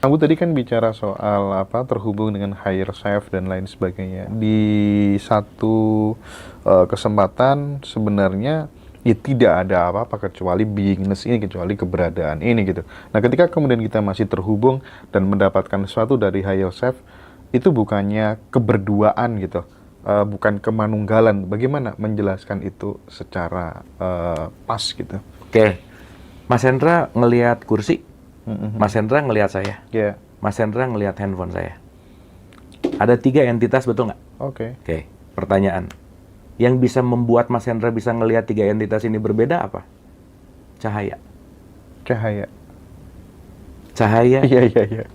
Kamu tadi kan bicara soal apa terhubung dengan higher self dan lain sebagainya. Di satu kesempatan sebenarnya ya tidak ada apa-apa kecuali beingness ini, kecuali keberadaan ini gitu. Nah, ketika kemudian kita masih terhubung dan mendapatkan sesuatu dari higher self, itu bukannya keberduaan gitu, bukan kemanunggalan. Bagaimana menjelaskan itu secara pas gitu? Oke, Mas Hendra ngelihat kursi, Mas Hendra ngelihat saya, Ya, Mas Hendra ngelihat handphone saya. Ada 3 entitas, betul nggak? oke. Oke, pertanyaan. Yang bisa membuat Mas Hendra bisa ngelihat 3 entitas ini berbeda apa? Cahaya. Cahaya. Cahaya. Iya, iya, iya.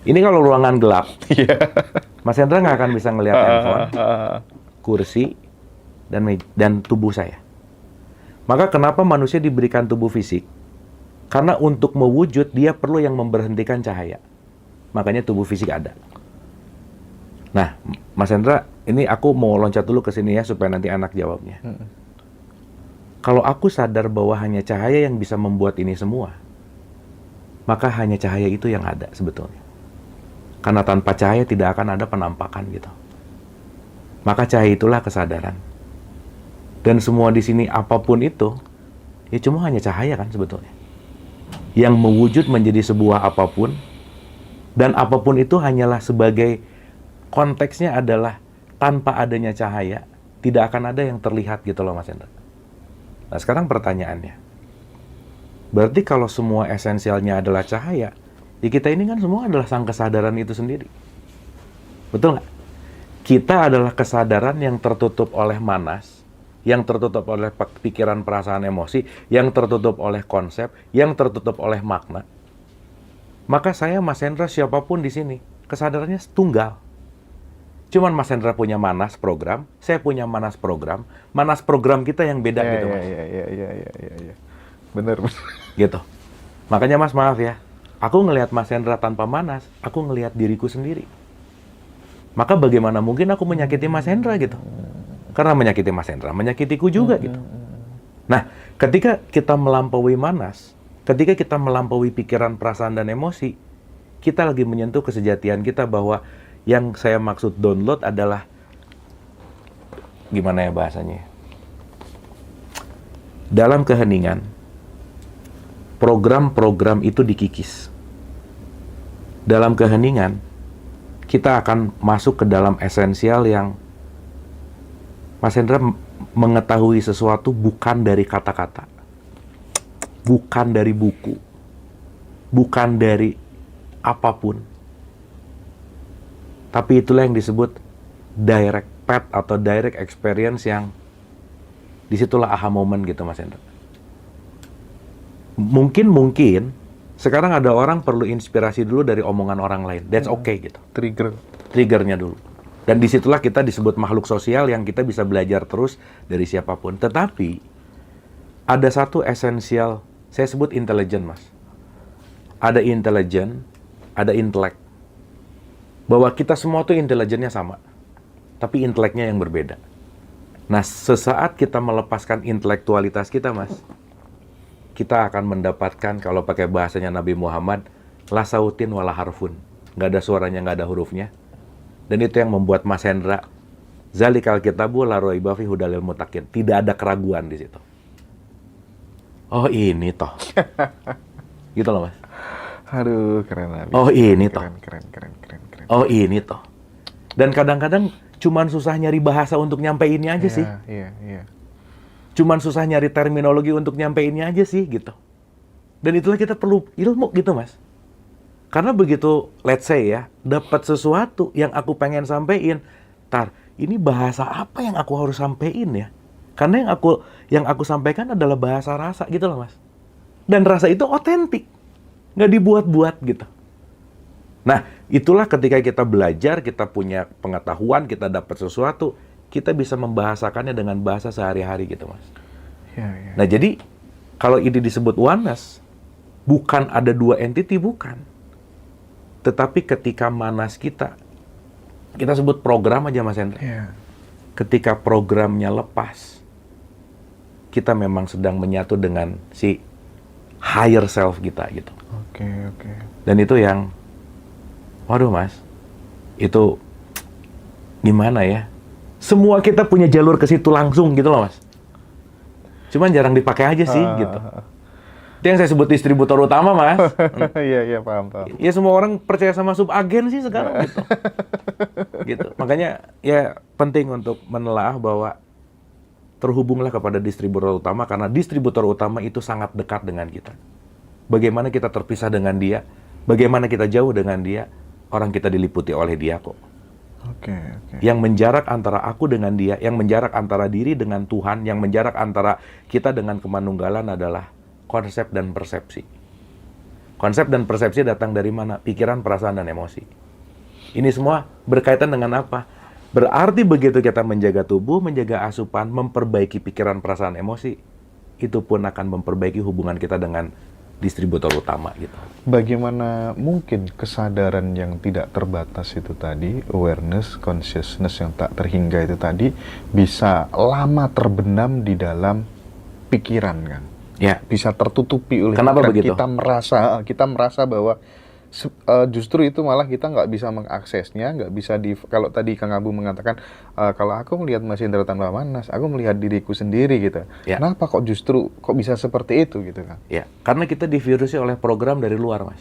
Ini kalau ruangan gelap, Iya. Mas Hendra nggak akan bisa ngelihat handphone, kursi, dan tubuh saya. Maka kenapa manusia diberikan tubuh fisik? Karena untuk mewujud, dia perlu yang memberhentikan cahaya. Makanya tubuh fisik ada. Nah, Mas Hendra, ini aku mau loncat dulu ke sini ya, supaya nanti anak jawabnya. Kalau aku sadar bahwa hanya cahaya yang bisa membuat ini semua, maka hanya cahaya itu yang ada sebetulnya. Karena tanpa cahaya tidak akan ada penampakan gitu. Maka cahaya itulah kesadaran. Dan semua di sini apapun itu, ya cuma hanya cahaya kan sebetulnya. Yang mewujud menjadi sebuah apapun, dan apapun itu hanyalah sebagai konteksnya adalah tanpa adanya cahaya, tidak akan ada yang terlihat gitu loh Mas Hendra. Nah sekarang pertanyaannya, berarti kalau semua esensialnya adalah cahaya, ya kita ini kan semua adalah sang kesadaran itu sendiri. Betul nggak? Kita adalah kesadaran yang tertutup oleh manas, yang tertutup oleh pikiran, perasaan, emosi, yang tertutup oleh konsep, yang tertutup oleh makna. Maka saya, Mas Hendra, siapapun di sini, kesadarannya tunggal. Cuman Mas Hendra punya manas program, saya punya manas program kita yang beda Ya, gitu ya, Mas. ya, ya, ya, ya, ya, ya. Bener, bener. Gitu. Makanya Mas, maaf ya, aku ngelihat Mas Hendra tanpa manas, aku ngelihat diriku sendiri. Maka bagaimana mungkin aku menyakiti Mas Hendra gitu? Karena menyakiti Mas Hendra, menyakitiku juga gitu. Nah, ketika kita melampaui manas, ketika kita melampaui pikiran, perasaan, dan emosi, kita lagi menyentuh kesejatian kita bahwa yang saya maksud download adalah, gimana ya bahasanya? Dalam keheningan, program-program itu dikikis. Dalam keheningan, kita akan masuk ke dalam esensial yang Mas Hendra mengetahui sesuatu bukan dari kata-kata, bukan dari buku, bukan dari apapun. Tapi itulah yang disebut direct path atau direct experience, yang disitulah aha moment gitu Mas Hendra. Mungkin sekarang ada orang perlu inspirasi dulu dari omongan orang lain. That's okay gitu. Triggernya dulu. Dan disitulah kita disebut makhluk sosial yang kita bisa belajar terus dari siapapun. Tetapi ada satu esensial, saya sebut intelijen Mas. Ada intelijen, ada intelek. Bahwa kita semua tuh intelijennya sama, tapi inteleknya yang berbeda. Nah, sesaat kita melepaskan intelektualitas kita Mas, kita akan mendapatkan, kalau pakai bahasanya Nabi Muhammad, la sautin wala harfun. Nggak ada suaranya, nggak ada hurufnya. Dan itu yang membuat Mas Hendra, zalikal kitabu la raiba fihi hudalil muttaqin. Tidak ada keraguan di situ. Oh ini toh. Gitu loh Mas. Aduh, keren abis. Oh ini toh. Keren, keren, keren, keren. Oh ini toh. Dan kadang-kadang cuman susah nyari bahasa untuk nyampeinnya aja sih. Iya, iya. Cuman susah nyari terminologi untuk nyampeinnya aja sih gitu. Dan itulah kita perlu ilmu gitu Mas. Karena begitu, let's say ya, dapat sesuatu yang aku pengen sampein, ini bahasa apa yang aku harus sampein ya? Karena yang aku sampaikan adalah bahasa rasa gitu loh Mas. Dan rasa itu otentik, nggak dibuat-buat gitu. Nah, itulah ketika kita belajar, kita punya pengetahuan, kita dapat sesuatu, kita bisa membahasakannya dengan bahasa sehari-hari gitu Mas. Ya. Nah, jadi kalau ini disebut oneness, bukan ada 2 entity, bukan. Tetapi ketika manas kita sebut program aja Mas Hendra. Ya. Ketika programnya lepas, kita memang sedang menyatu dengan si higher self kita gitu. Oke. Dan itu yang Waduh Mas, itu gimana ya? Semua kita punya jalur ke situ langsung gitu loh Mas. Cuman jarang dipakai aja sih gitu. Itu yang saya sebut distributor utama Mas. Iya, iya, paham. Ya semua orang percaya sama subagen sih sekarang gitu. Gitu. Makanya ya penting untuk menelaah bahwa terhubunglah kepada distributor utama karena distributor utama itu sangat dekat dengan kita. Bagaimana kita terpisah dengan dia, bagaimana kita jauh dengan dia, orang kita diliputi oleh dia kok. Oke. Yang menjarak antara aku dengan dia, yang menjarak antara diri dengan Tuhan, yang menjarak antara kita dengan kemanunggalan adalah konsep dan persepsi. Konsep dan persepsi datang dari mana? Pikiran, perasaan, dan emosi. Ini semua berkaitan dengan apa? Berarti begitu kita menjaga tubuh, menjaga asupan, memperbaiki pikiran, perasaan, emosi, itu pun akan memperbaiki hubungan kita dengan distributor utama gitu. Bagaimana mungkin kesadaran yang tidak terbatas itu tadi, awareness, consciousness yang tak terhingga itu tadi, bisa lama terbenam di dalam pikiran kan? Ya. Bisa tertutupi oleh Kenapa pikiran. begitu? Kita merasa bahwa justru itu malah kita nggak bisa mengaksesnya, nggak bisa kalau tadi Kang Abu mengatakan kalau aku melihat Mas Indra tanpa manas, aku melihat diriku sendiri gitu. Ya. Kenapa kok justru kok bisa seperti itu gitu kan? Ya, karena kita divirusi oleh program dari luar, Mas.